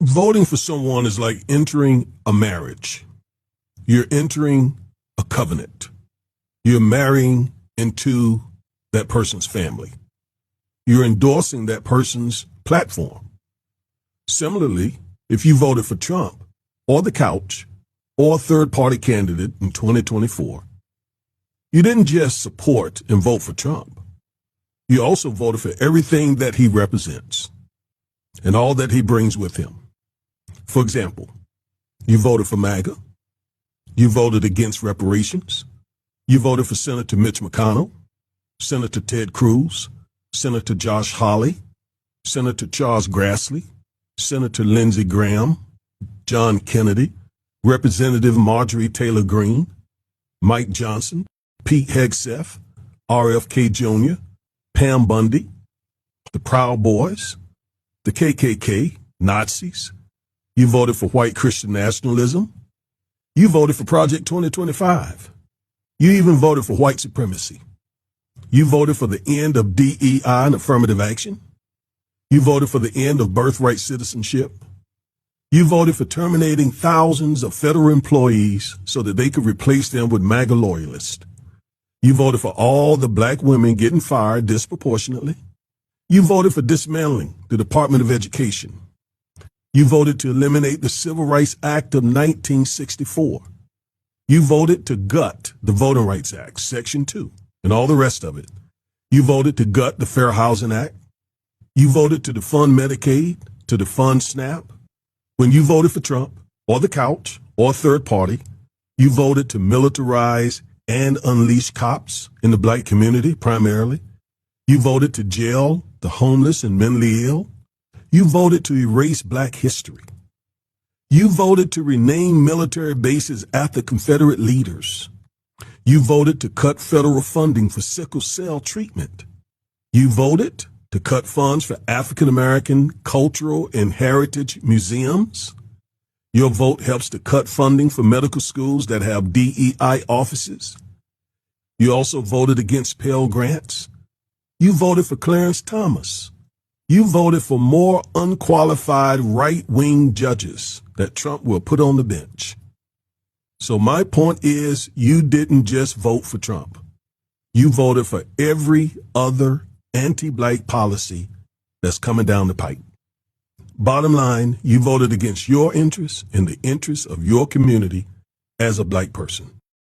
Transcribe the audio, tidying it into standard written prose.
Voting for someone is like entering a marriage. You're entering a covenant. You're marrying into that person's family. You're endorsing that person's platform. Similarly, if you voted for Trump or the couch or a third-party candidate in 2024, you didn't just support and vote for Trump. You also voted for everything that he represents and all that he brings with him. For example, you voted for MAGA. You voted against reparations. You voted for Senator Mitch McConnell, Senator Ted Cruz, Senator Josh Hawley, Senator Charles Grassley, Senator Lindsey Graham, John Kennedy, Representative Marjorie Taylor Greene, Mike Johnson, Pete Hegseth, RFK Jr., Pam Bundy, the Proud Boys, the KKK, Nazis. You voted for white Christian nationalism. You voted for Project 2025. You even voted for white supremacy. You voted for the end of DEI and affirmative action. You voted for the end of birthright citizenship. You voted for terminating thousands of federal employees so that they could replace them with MAGA loyalists. You voted for all the black women getting fired disproportionately. You voted for dismantling the Department of Education. You voted to eliminate the Civil Rights Act of 1964. You voted to gut the Voting Rights Act, Section 2, and all the rest of it. You voted to gut the Fair Housing Act. You voted to defund Medicaid, to defund SNAP. When you voted for Trump or the couch or a third party, you voted to militarize and unleash cops in the black community primarily. You voted to jail the homeless and mentally ill. You voted to erase black history. You voted to rename military bases after Confederate leaders. You voted to cut federal funding for sickle cell treatment. You voted to cut funds for African American cultural and heritage museums. Your vote helps to cut funding for medical schools that have DEI offices. You also voted against Pell Grants. You voted for Clarence Thomas. You voted for more unqualified right-wing judges that Trump will put on the bench. So my point is, you didn't just vote for Trump. You voted for every other anti-black policy that's coming down the pipe. Bottom line, you voted against your interests and the interests of your community as a black person.